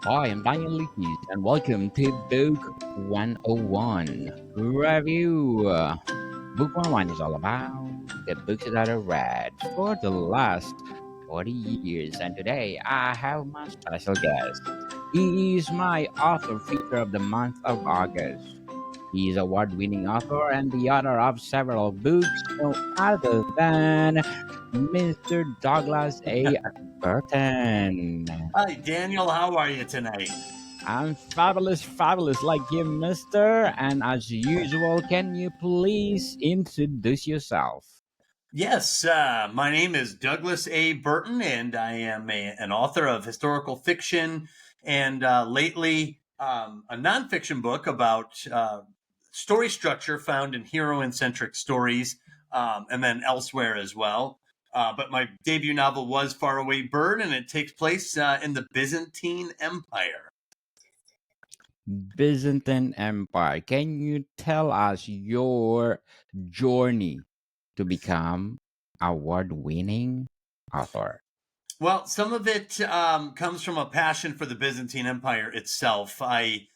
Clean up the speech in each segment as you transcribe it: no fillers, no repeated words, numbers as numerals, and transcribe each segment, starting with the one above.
Hi, I'm Daniel Lickis, and welcome to Book 101 Review. Book 101 is all about the books that I read for the last 40 years, and today I have my special guest. He is my author feature of the month of August. He is award-winning author and the author of several books, no other than Mr. Douglas A. Burton. Hi, Daniel. How are you tonight? I'm fabulous, fabulous like you, mister. And as usual, can you please introduce yourself? Yes, my name is Douglas A. Burton, and I am an author of historical fiction and lately a nonfiction book about story structure found in hero centric stories and then elsewhere as well. But my debut novel was Faraway Bird, and it takes place in the Byzantine Empire. Byzantine Empire. Can you tell us your journey to become award-winning author? Well, some of it comes from a passion for the Byzantine Empire itself. I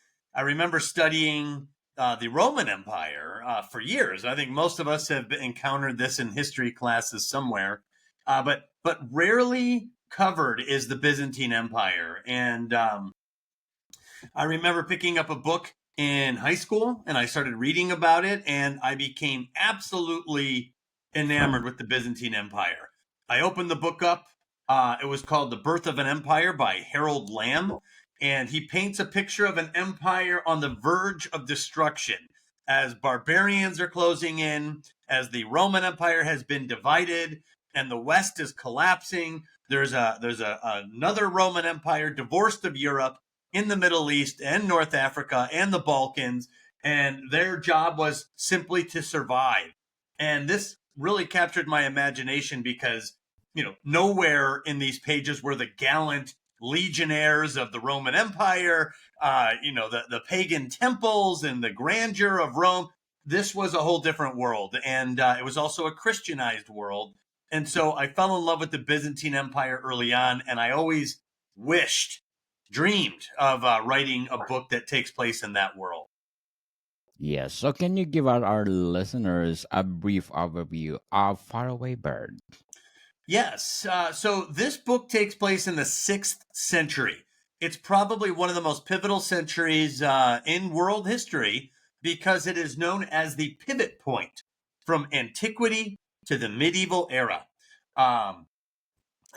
remember studying the Roman Empire for years. I think most of us have encountered this in history classes somewhere, but rarely covered is the Byzantine Empire. And I remember picking up a book in high school, and I started reading about it, and I became absolutely enamored with the Byzantine Empire. I opened the book up. It was called The Birth of an Empire by Harold Lamb. And he paints a picture of an empire on the verge of destruction as barbarians are closing in, as the Roman Empire has been divided and the West is collapsing. There's another Roman Empire divorced of Europe in the Middle East and North Africa and the Balkans. And their job was simply to survive. And this really captured my imagination because nowhere in these pages were the gallant legionnaires of the Roman Empire, the pagan temples and the grandeur of Rome. This was a whole different world. And it was also a Christianized world. And so I fell in love with the Byzantine Empire early on. And I always dreamed of writing a book that takes place in that world. Yes. So, can you give our listeners a brief overview of Faraway Bird? Yes. So this book takes place in the 6th century. It's probably one of the most pivotal centuries in world history because it is known as the pivot point from antiquity to the medieval era. Um,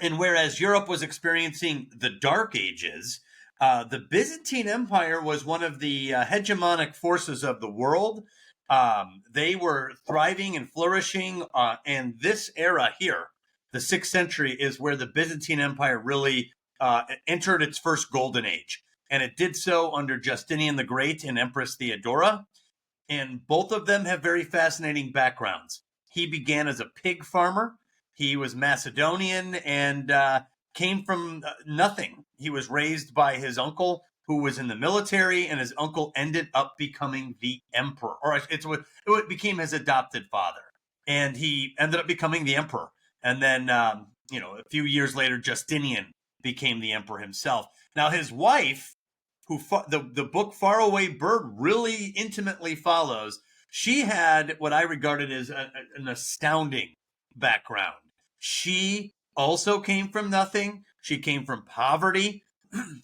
and whereas Europe was experiencing the Dark Ages, the Byzantine Empire was one of the hegemonic forces of the world. They were thriving and flourishing. And this era here, the 6th century, is where the Byzantine Empire really entered its first golden age. And it did so under Justinian the Great and Empress Theodora. And both of them have very fascinating backgrounds. He began as a pig farmer. He was Macedonian and came from nothing. He was raised by his uncle, who was in the military, and his uncle ended up becoming the emperor, or it became his adopted father, and he ended up becoming the emperor. And then, a few years later, Justinian became the emperor himself. Now, his wife, the book Faraway Bird really intimately follows, she had what I regarded as an astounding background. She also came from nothing. She came from poverty.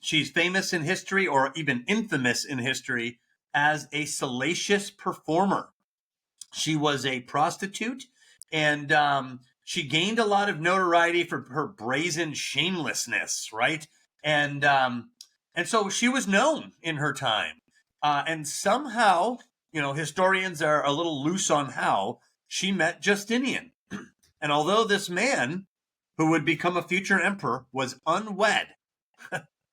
She's famous in history, or even infamous in history, as a salacious performer. She was a prostitute, and she gained a lot of notoriety for her brazen shamelessness, right? And and so she was known in her time. And somehow, historians are a little loose on how she met Justinian. And although this man, who would become a future emperor, was unwed,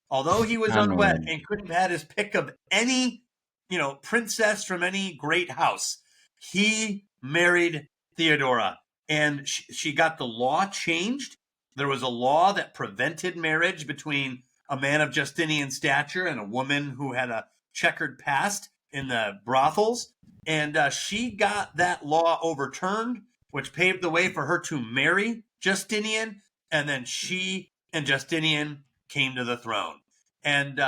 although he was unwed Um, and couldn't have had his pick of any, princess from any great house, he married Theodora. And she got the law changed. There was a law that prevented marriage between a man of Justinian stature and a woman who had a checkered past in the brothels. And she got that law overturned, which paved the way for her to marry Justinian. And then she and Justinian came to the throne. And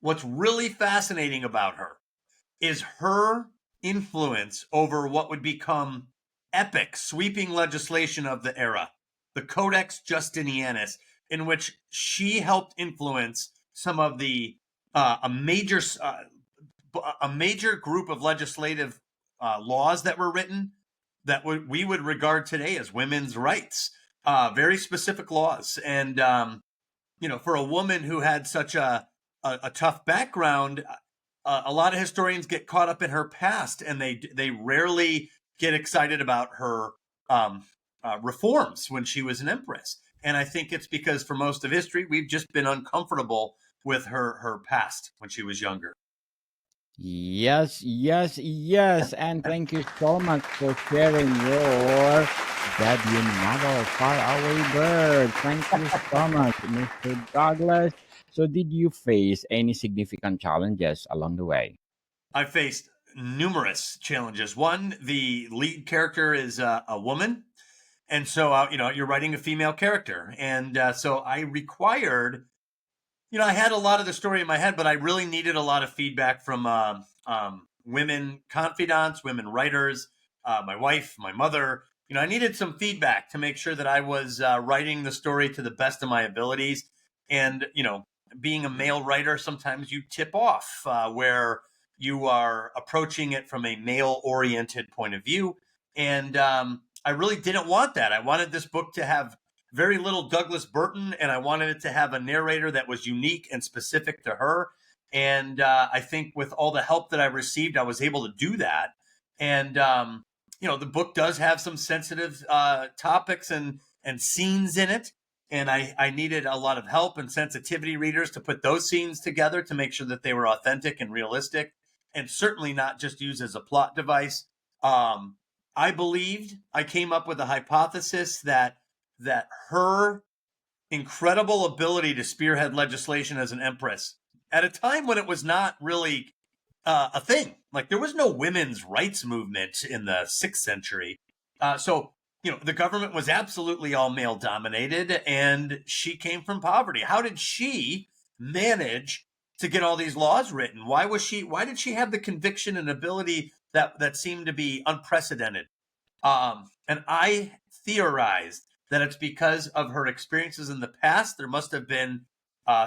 what's really fascinating about her is her influence over what would become epic, sweeping legislation of the era, the Codex Justinianus, in which she helped influence some of the a major group of legislative laws that were written that we would regard today as women's rights. Very specific laws, and for a woman who had such a tough background, a lot of historians get caught up in her past, and they rarely get excited about her reforms when she was an empress. And I think it's because for most of history, we've just been uncomfortable with her past when she was younger. Yes, yes, yes. And thank you so much for sharing your debut novel, Far Away Bird. Thank you so much, Mr. Douglas. So, did you face any significant challenges along the way? I faced numerous challenges. One, the lead character is a woman. And so, you're writing a female character. And so I required, I had a lot of the story in my head, but I really needed a lot of feedback from women confidants, women writers, my wife, my mother. I needed some feedback to make sure that I was writing the story to the best of my abilities. And, being a male writer, sometimes you tip off where you are approaching it from a male oriented point of view. And I really didn't want that. I wanted this book to have very little Douglas Burton, and I wanted it to have a narrator that was unique and specific to her. And I think with all the help that I received, I was able to do that. And the book does have some sensitive topics and scenes in it, and I needed a lot of help and sensitivity readers to put those scenes together to make sure that they were authentic and realistic, and certainly not just used as a plot device. I came up with a hypothesis that her incredible ability to spearhead legislation as an empress at a time when it was not really a thing. Like, there was no women's rights movement in the 6th century. So, the government was absolutely all male dominated, and she came from poverty. How did she manage to get all these laws written? Why did she have the conviction and ability that seemed to be unprecedented? And I theorized that it's because of her experiences in the past. There must have been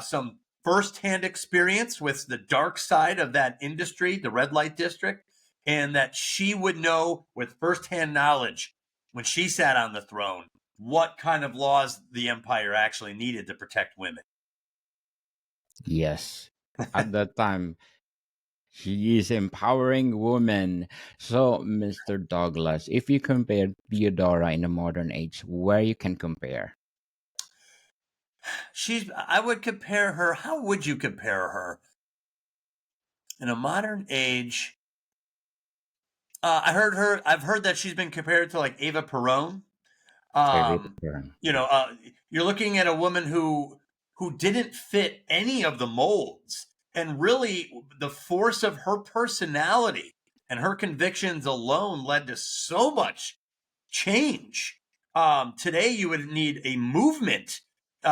some firsthand experience with the dark side of that industry, the red light district, and that she would know with firsthand knowledge when she sat on the throne what kind of laws the empire actually needed to protect women. Yes. At that time, he is empowering women. So, Mr. Douglas, if you compare Theodora in the modern age, where you can compare? I would compare her. How would you compare her? In a modern age, I've heard that she's been compared to like Eva Peron. Favorite Um, term. you're looking at a woman who didn't fit any of the molds, and really the force of her personality and her convictions alone led to so much change. Today, you would need a movement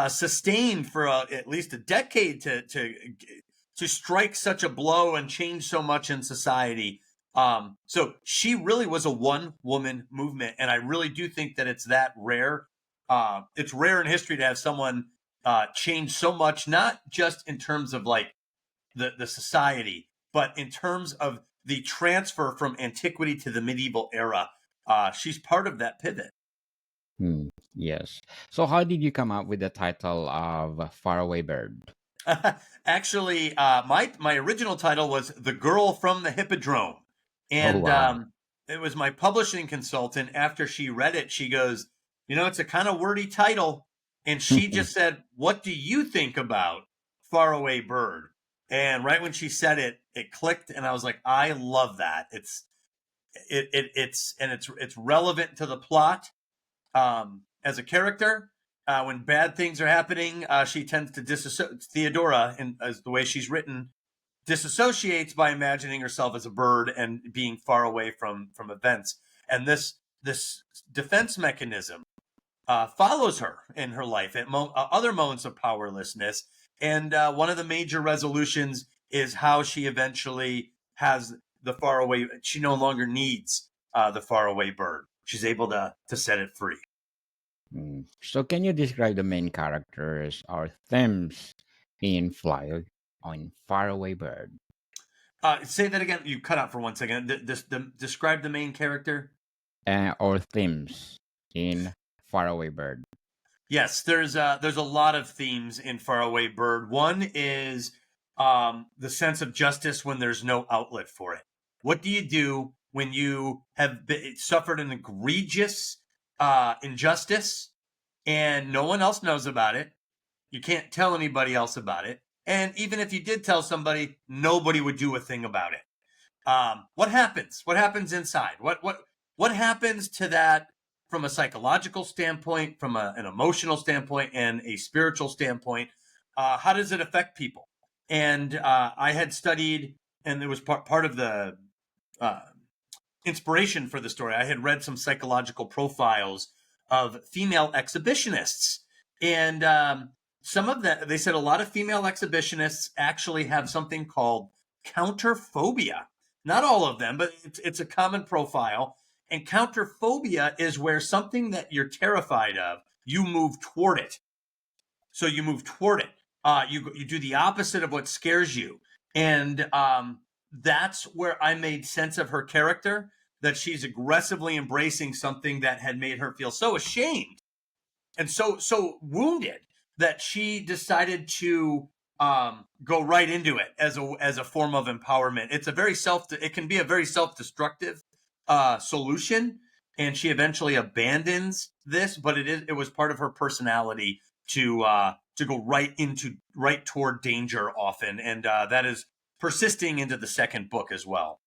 sustained for at least a decade to strike such a blow and change so much in society. So she really was a one woman movement, and I really do think that it's that rare. It's rare in history to have someone change so much, not just in terms of like the society, but in terms of the transfer from antiquity to the medieval era. She's part of that pivot. Yes. So, how did you come up with the title of Faraway Bird? Actually, my original title was "The Girl from the Hippodrome," Oh, and wow. it was my publishing consultant. After she read it, she goes, "It's a kind of wordy title," and she just said, "What do you think about Faraway Bird?" And right when she said it, it clicked, and I was like, "I love that. It's relevant to the plot." As a character, when bad things are happening, she tends to disassociate. Theodora, as the way she's written, disassociates by imagining herself as a bird and being far away from events. And this defense mechanism follows her in her life at other moments of powerlessness. And one of the major resolutions is how she eventually has the faraway. She no longer needs the faraway bird. She's able to set it free. So, can you describe the main characters or themes in Fly on Faraway Bird? Say that again. You cut out for 1 second. Describe the main character. Or themes in Faraway Bird? Yes, there's a lot of themes in Faraway Bird. One is the sense of justice when there's no outlet for it. What do you do when you have suffered an egregious injustice and no one else knows about it? You can't tell anybody else about it. And even if you did tell somebody, nobody would do a thing about it. What happens? What happens inside? What happens to that from a psychological standpoint, from an emotional standpoint, and a spiritual standpoint? How does it affect people? And I had studied, and it was part of the uh, inspiration for the story. I had read some psychological profiles of female exhibitionists, and some of them, they said a lot of female exhibitionists actually have something called counterphobia. Not all of them, but it's a common profile. And counterphobia is where something that you're terrified of, you move toward it. So you move toward it. You do the opposite of what scares you, and that's where I made sense of her character. That she's aggressively embracing something that had made her feel so ashamed and so wounded that she decided to go right into it as a form of empowerment. It can be a very self-destructive solution, and she eventually abandons this, but it was part of her personality to go right toward danger often, and that is persisting into the second book as well.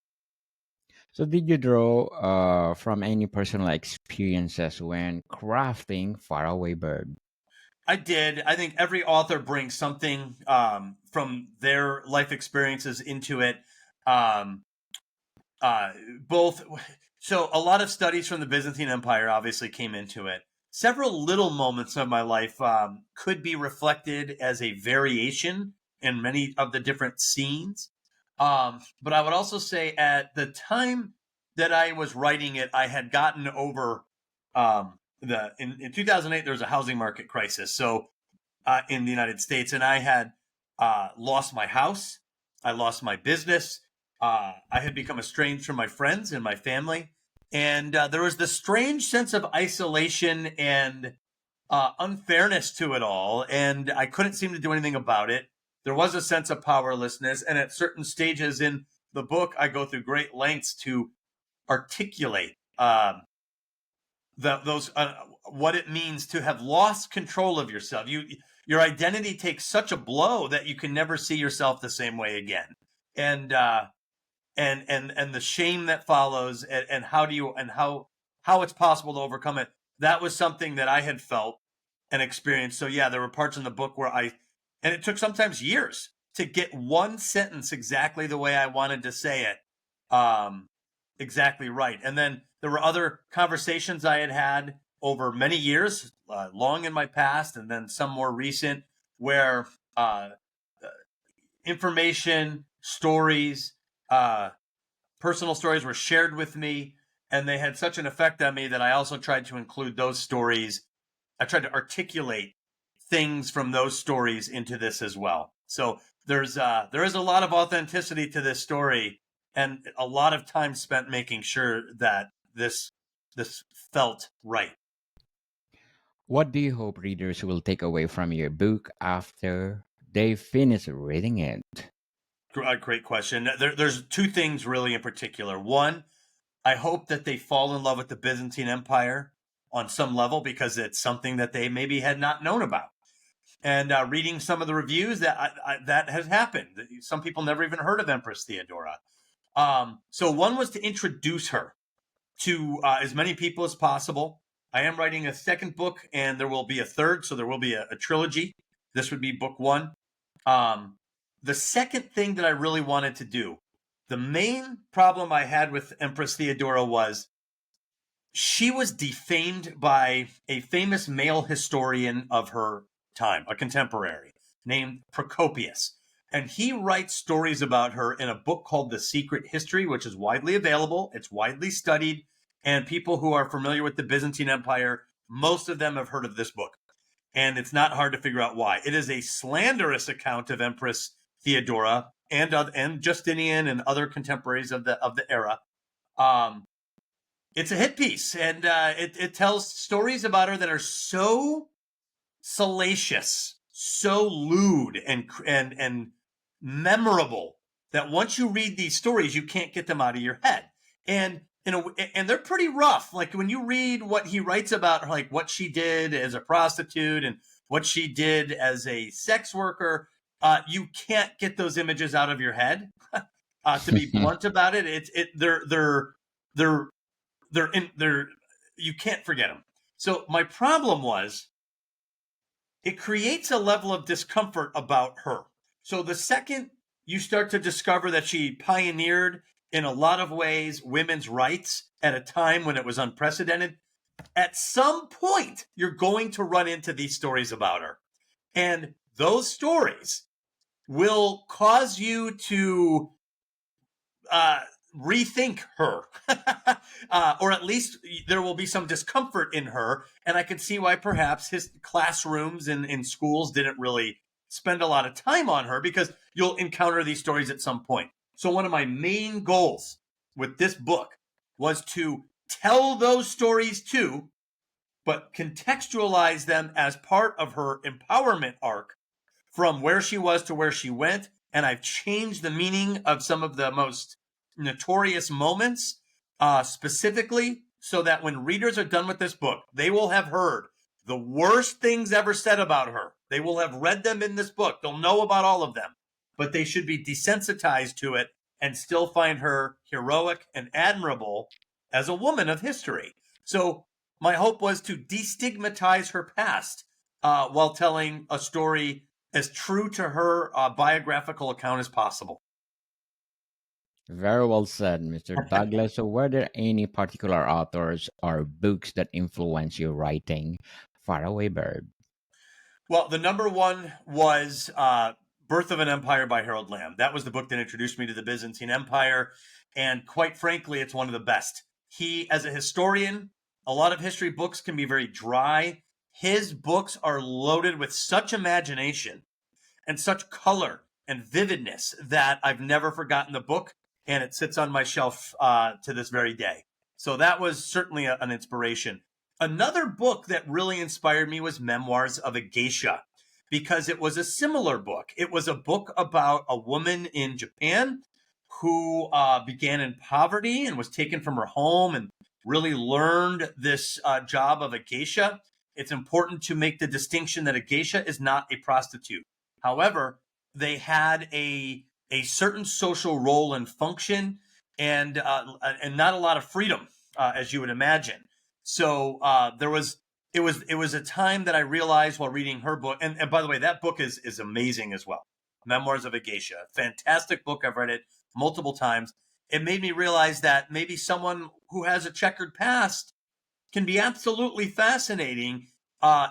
So, did you draw from any personal experiences when crafting Faraway Bird? I did. I think every author brings something from their life experiences into it. Um, both. So a lot of studies from the Byzantine Empire obviously came into it. Several little moments of my life could be reflected as a variation in many of the different scenes. But I would also say at the time that I was writing it, I had gotten over in 2008 there was a housing market crisis. So in the United States, and I had lost my house, I lost my business, I had become estranged from my friends and my family, and there was this strange sense of isolation and unfairness to it all, and I couldn't seem to do anything about it. There was a sense of powerlessness, and at certain stages in the book, I go through great lengths to articulate those what it means to have lost control of yourself. Your identity takes such a blow that you can never see yourself the same way again, and and the shame that follows, and how it's possible to overcome it. That was something that I had felt and experienced. So yeah, there were parts in the book where and it took sometimes years to get one sentence exactly the way I wanted to say it. Exactly right. And then there were other conversations I had over many years, long in my past, and then some more recent, where information, stories, uh, personal stories were shared with me, and they had such an effect on me that I also tried to include those stories. I tried to articulate things from those stories into this as well. So there is a lot of authenticity to this story, and a lot of time spent making sure that this felt right. What do you hope readers will take away from your book after they finish reading it? Great question. There's two things really in particular. One, I hope that they fall in love with the Byzantine Empire on some level because it's something that they maybe had not known about. And reading some of the reviews, that has happened. Some people never even heard of Empress Theodora. So one was to introduce her to as many people as possible. I am writing a second book, and there will be a third, so there will be a trilogy. This would be book one. Um, the second thing that I really wanted to do, the main problem I had with Empress Theodora was she was defamed by a famous male historian of her time, a contemporary. named Procopius. And he writes stories about her in a book called The Secret History, which is widely available. It's widely studied. And people who are familiar with the Byzantine Empire, most of them have heard of this book. And it's not hard to figure out why. It is a slanderous account of Empress Theodora and Justinian and other contemporaries of the era. It's a hit piece, and it tells stories about her that are so salacious, so lewd, and memorable that once you read these stories, you can't get them out of your head. And and they're pretty rough. Like when you read what he writes about, like what she did as a prostitute and what she did as a sex worker, you can't get those images out of your head. To be blunt about it, they're you can't forget them. So my problem was it creates a level of discomfort about her. So the second you start to discover that she pioneered in a lot of ways women's rights at a time when it was unprecedented, at some point you're going to run into these stories about her. And those stories will cause you to rethink her, or at least there will be some discomfort in her. And I can see why perhaps his classrooms in schools didn't really spend a lot of time on her, because you'll encounter these stories at some point. So one of my main goals with this book was to tell those stories too, but contextualize them as part of her empowerment arc from where she was to where she went. And I've changed the meaning of some of the most notorious moments, specifically so that when readers are done with this book, they will have heard the worst things ever said about her. They will have read them in this book. They'll know about all of them, but they should be desensitized to it and still find her heroic and admirable as a woman of history. So my hope was to destigmatize her past while telling a story as true to her biographical account as possible. Very well said, Mr. Douglas. So, were there any particular authors or books that influence your writing? Faraway Bird. Well, the number one was Birth of an Empire by Harold Lamb. That was the book that introduced me to the Byzantine Empire. And quite frankly, it's one of the best. He, as a historian, a lot of history books can be very dry. His books are loaded with such imagination and such color and vividness that I've never forgotten the book, and it sits on my shelf to this very day. So that was certainly an inspiration. Another book that really inspired me was Memoirs of a Geisha, because it was a similar book. It was a book about a woman in Japan who began in poverty and was taken from her home and really learned this job of a geisha. It's important to make the distinction that a geisha is not a prostitute. However, they had a certain social role and function, and not a lot of freedom, as you would imagine. So it was a time that I realized while reading her book, and by the way, that book is amazing as well. Memoirs of a Geisha, fantastic book. I've read it multiple times. It made me realize that maybe someone who has a checkered past can be absolutely fascinating,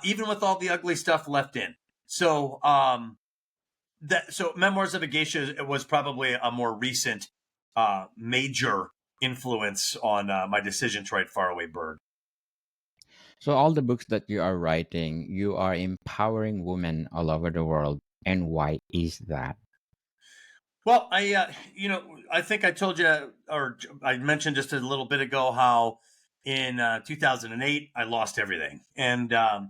even with all the ugly stuff left in. So so Memoirs of a Geisha, it was probably a more recent major influence on my decision to write Faraway Bird. So, all the books that you are writing, you are empowering women all over the world. And why is that? Well, I think I told you, or I mentioned just a little bit ago, how in 2008 I lost everything, and I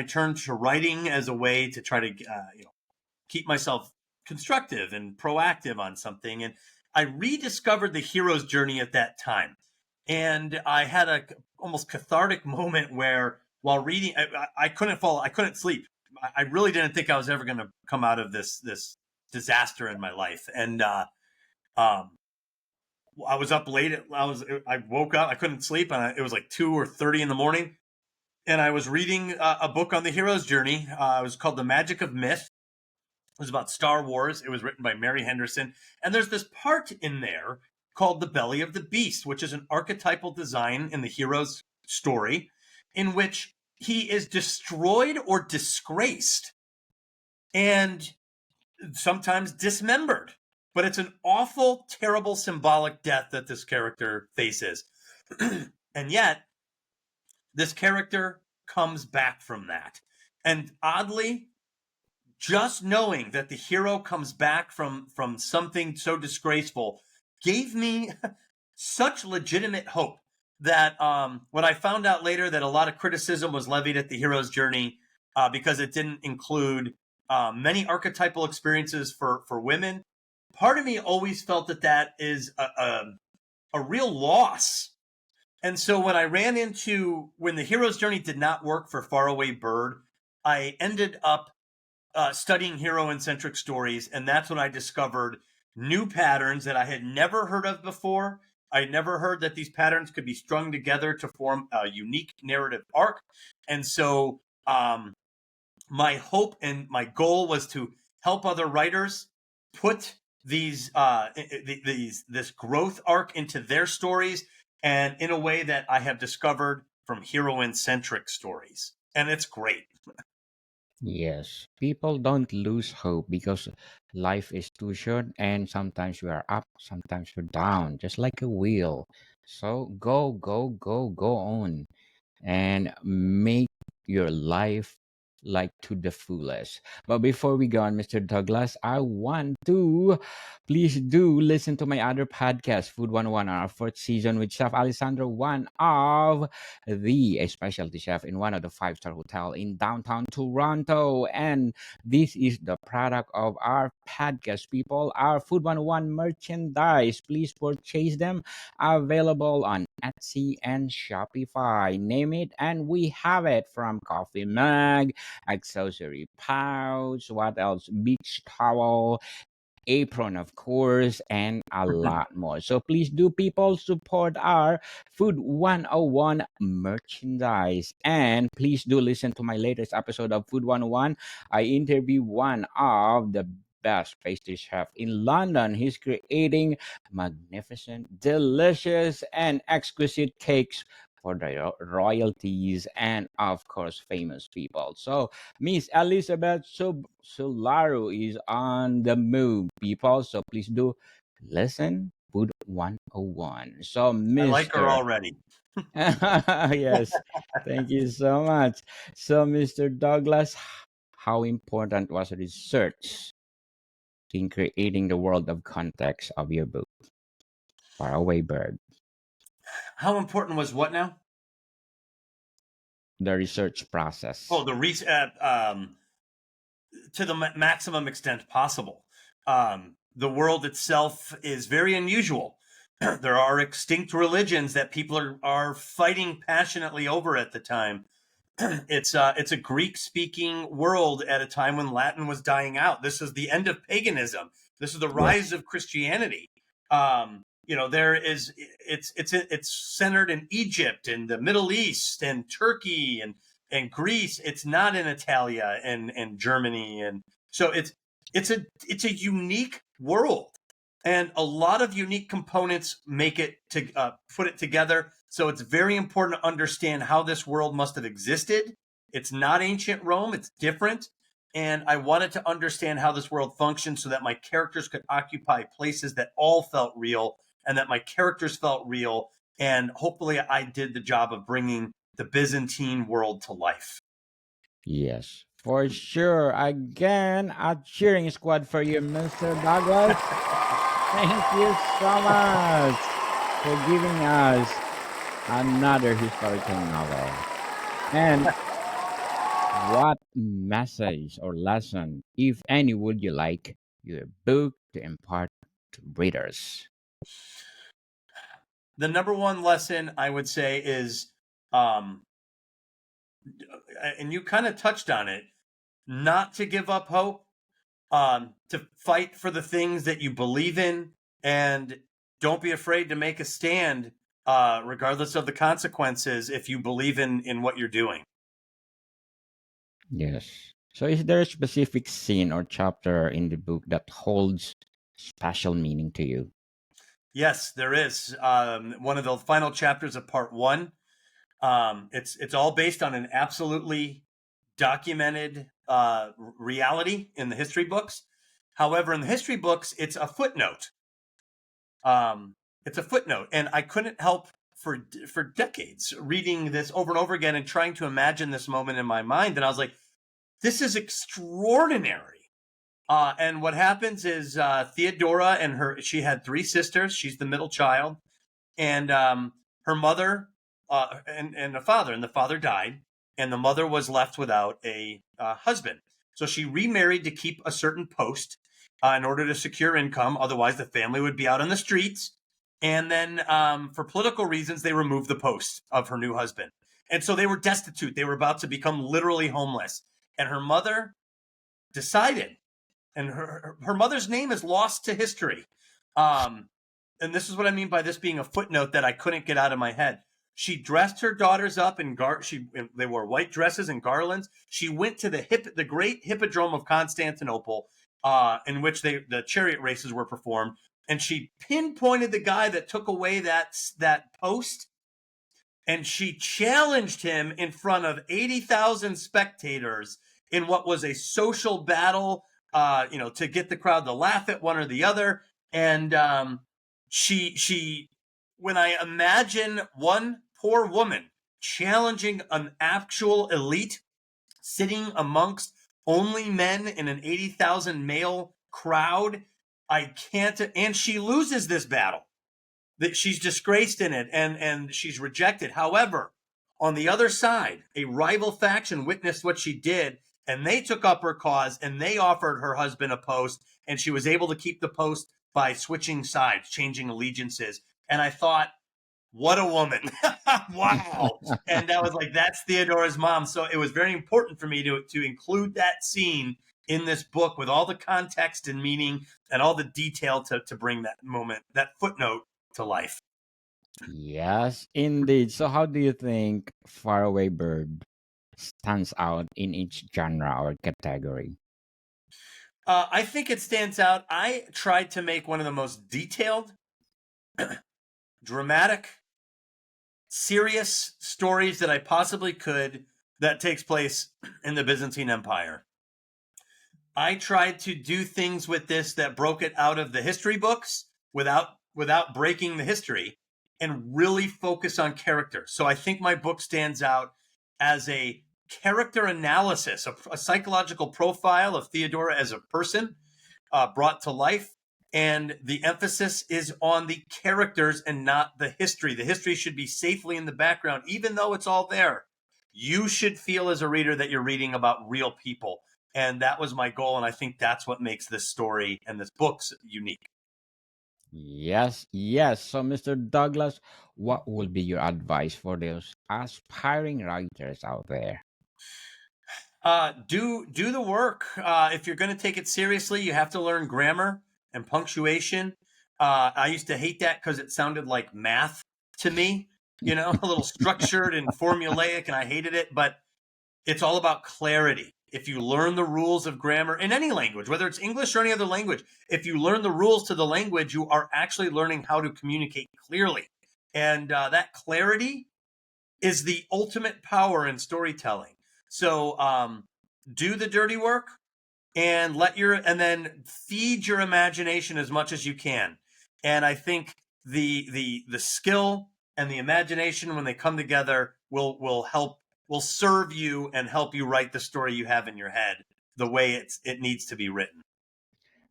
turned to writing as a way to try to keep myself constructive and proactive on something, and I rediscovered the hero's journey at that time, and I had a almost cathartic moment where while reading, I couldn't sleep. I really didn't think I was ever going to come out of this disaster in my life, and um, I was up late. I woke up. I couldn't sleep, and it was like 2 or 30 in the morning, and I was reading a book on the hero's journey. It was called The Magic of Myth. It was about Star Wars. It was written by Mary Henderson, and there's this part in there called The Belly of the Beast, which is an archetypal design in the hero's story, in which he is destroyed or disgraced and sometimes dismembered. But it's an awful, terrible, symbolic death that this character faces. And yet, this character comes back from that. And oddly, just knowing that the hero comes back from something so disgraceful gave me such legitimate hope that when I found out later that a lot of criticism was levied at the hero's journey because it didn't include many archetypal experiences for women, part of me always felt that that is a real loss. And so when I ran into, when the hero's journey did not work for Faraway Bird, I ended up studying hero-centric stories, and that's when I discovered new patterns that I had never heard of before. I had never heard that these patterns could be strung together to form a unique narrative arc. And so my hope and my goal was to help other writers put these this growth arc into their stories, and in a way that I have discovered from heroine-centric stories. And it's great. Yes, people don't lose hope because life is too short and sometimes we are up, sometimes we're down, just like a wheel. So go, go, go, go on and make your life like to the fullest. But before we go on, Mr. Douglas, I want to please do listen to my other podcast, Food 101, our fourth season with Chef Alessandro, one of the a specialty chef in one of the five-star hotel in downtown Toronto. And this is the product of our podcast, people, our Food 101 merchandise. Please purchase them, available on Etsy and Shopify. Name it, and we have it, from coffee mug, accessory pouch, what else? Beach towel, apron, of course, and a lot more. So please do, people, support our Food 101 merchandise. And please do listen to my latest episode of Food 101. I interview one of the best pastry chef in London. He's creating magnificent, delicious, and exquisite cakes for the royalties and, of course, famous people. So Miss Elizabeth Solaru is on the move, people. So please do listen. Food 101. So, I like her Mr. already. Yes, thank you so much. So, Mr. Douglas, how important was research in creating the world of context of your book, Faraway Bird? How important was what now? The research Oh, process. to the maximum extent possible. The world itself is very unusual. There are extinct religions that people are fighting passionately over at the time. It's a Greek speaking world at a time when Latin was dying out. This is the end of paganism. This is the rise Yes. of Christianity. There is it's centered in Egypt and the Middle East and Turkey and Greece. It's not in Italia and Germany, and so it's a unique world, and a lot of unique components make it to put it together. So it's very important to understand how this world must have existed. It's not ancient Rome, it's different. And I wanted to understand how this world functions so that my characters could occupy places that all felt real and that my characters felt real. And hopefully, I did the job of bringing the Byzantine world to life. Yes, for sure. Again, a cheering squad for you, Mr. Douglas. Thank you so much for giving us another historical novel. And what message or lesson, if any, would you like your book to impart to readers? The number one lesson I would say is, um, and you kind of touched on it, not to give up hope, to fight for the things that you believe in, and don't be afraid to make a stand, regardless of the consequences, if you believe in what you're doing. Yes. So, is there a specific scene or chapter in the book that holds special meaning to you? Yes, there is. One of the final chapters of part one. It's all based on an absolutely documented reality in the history books. However, in the history books, it's a footnote. It's a footnote, and I couldn't help for decades reading this over and over again and trying to imagine this moment in my mind. And I was like, this is extraordinary. And what happens is Theodora and she had 3 sisters. She's the middle child, and her mother and a father, and the father died, and the mother was left without a husband. So she remarried to keep a certain post in order to secure income. Otherwise, the family would be out on the streets. And then for political reasons, they removed the post of her new husband. And so they were destitute. They were about to become literally homeless. And her mother decided, and her mother's name is lost to history. And this is what I mean by this being a footnote that I couldn't get out of my head. She dressed her daughters up in they wore white dresses and garlands. She went to the great hippodrome of Constantinople, in which the chariot races were performed, and she pinpointed the guy that took away that post, and she challenged him in front of 80,000 spectators in what was a social battle, to get the crowd to laugh at one or the other. And she, when I imagine one poor woman challenging an actual elite sitting amongst only men in an 80,000 male crowd, I can't. And she loses this battle. That she's disgraced in it, and she's rejected. However, on the other side, a rival faction witnessed what she did, and they took up her cause, and they offered her husband a post, and she was able to keep the post by switching sides, changing allegiances. And I thought, what a woman. Wow. And I was like, that's Theodora's mom. So it was very important for me to include that scene in this book with all the context and meaning and all the detail to bring that moment, that footnote, to life. Yes, indeed. So, how do you think Faraway Bird stands out in each genre or category? I think it stands out. I tried to make one of the most detailed, dramatic, serious stories that I possibly could that takes place in the Byzantine Empire. I tried to do things with this that broke it out of the history books without breaking the history, and really focus on character. So I think my book stands out as a character analysis, a psychological profile of Theodora as a person brought to life. And the emphasis is on the characters and not the history. The history should be safely in the background, even though it's all there. You should feel as a reader that you're reading about real people. And that was my goal. And I think that's what makes this story and this book unique. Yes, yes. So, Mr. Douglas, what would be your advice for those aspiring writers out there? Do the work. If you're going to take it seriously, you have to learn grammar and punctuation. I used to hate that because it sounded like math to me, a little structured and formulaic, and I hated it. But it's all about clarity. If you learn the rules of grammar in any language, whether it's English or any other language, if you learn the rules to the language, you are actually learning how to communicate clearly. And that clarity is the ultimate power in storytelling. So do the dirty work and then feed your imagination as much as you can. And I think the skill and the imagination, when they come together, will serve you and help you write the story you have in your head the way it needs to be written.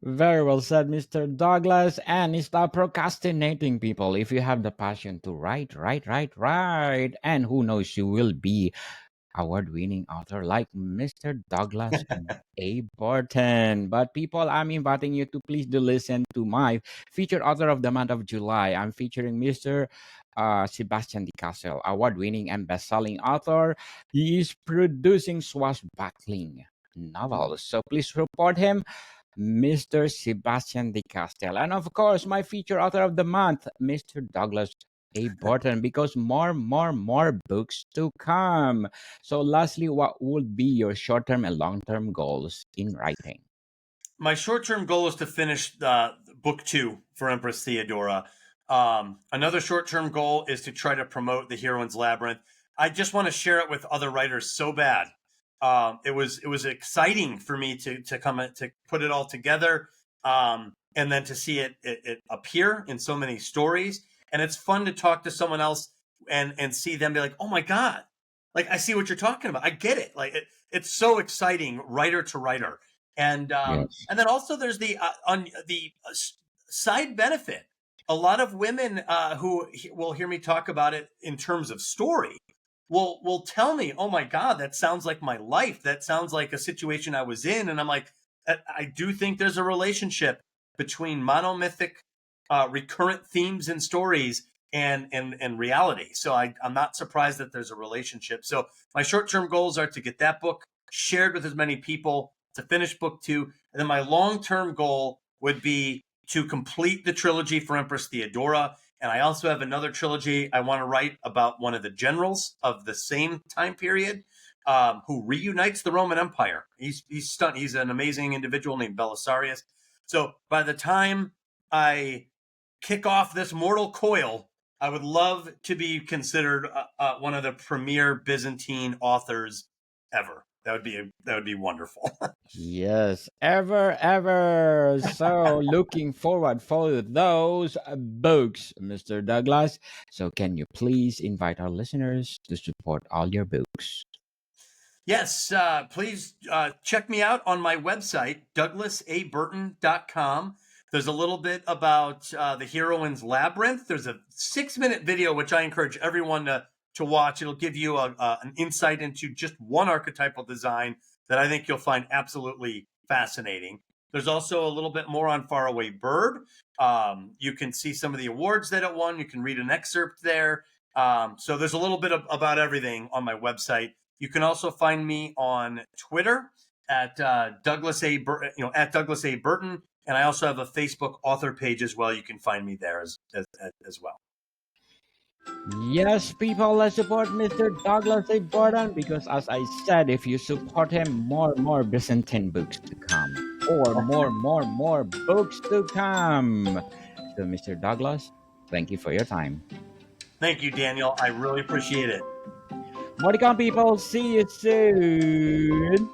Very well said, Mr. Douglas. And stop procrastinating, people. If you have the passion to write, write, write, write. And who knows, you will be award-winning author like Mr. Douglas A. Burton. But people, I'm inviting you to please do listen to my featured author of the month of July. I'm featuring Mr. Sebastian de Castle, award-winning and best-selling author. He is producing swashbuckling novels. So please support him, Mr. Sebastian de Castel. And of course, my feature author of the month, Mr. Douglas A. Burton, because more books to come. So lastly, what would be your short-term and long-term goals in writing? My short-term goal is to finish book 2 for Empress Theodora. Another short-term goal is to try to promote The Heroine's Labyrinth. I just want to share it with other writers so bad. It was exciting for me to come to put it all together, and then to see it appear in so many stories. And it's fun to talk to someone else and see them be like, oh my God, like I see what you're talking about. I get it. Like it's so exciting, writer to writer. Yes. And then also there's the on the side benefit. A lot of women who will hear me talk about it in terms of story will tell me, oh my God, that sounds like my life. That sounds like a situation I was in. And I'm like, I do think there's a relationship between monomythic recurrent themes and stories and reality. So I'm not surprised that there's a relationship. So my short-term goals are to get that book shared with as many people, to finish book 2. And then my long-term goal would be to complete the trilogy for Empress Theodora. And I also have another trilogy I want to write about one of the generals of the same time period, who reunites the Roman Empire. He's stunned. He's an amazing individual named Belisarius. So by the time I kick off this mortal coil, I would love to be considered one of the premier Byzantine authors ever. That would be wonderful. Yes, ever. So looking forward for those books, Mr. Douglas. So can you please invite our listeners to support all your books? Yes, please check me out on my website, douglasaburton.com. There's a little bit about the heroine's labyrinth. There's a 6-minute video which I encourage everyone to watch. It'll give you an insight into just one archetypal design that I think you'll find absolutely fascinating. There's also a little bit more on Faraway Bird. You can see some of the awards that it won. You can read an excerpt there. So there's a little bit about everything on my website. You can also find me on Twitter at Douglas A. at Douglas A. Burton, and I also have a Facebook author page as well. You can find me there as well. Yes, people, let's support Mr. Douglas A. Burton because, as I said, if you support him, more Byzantine books to come, or more books to come. So, Mr. Douglas, thank you for your time. Thank you, Daniel. I really appreciate it. More to come, people. See you soon.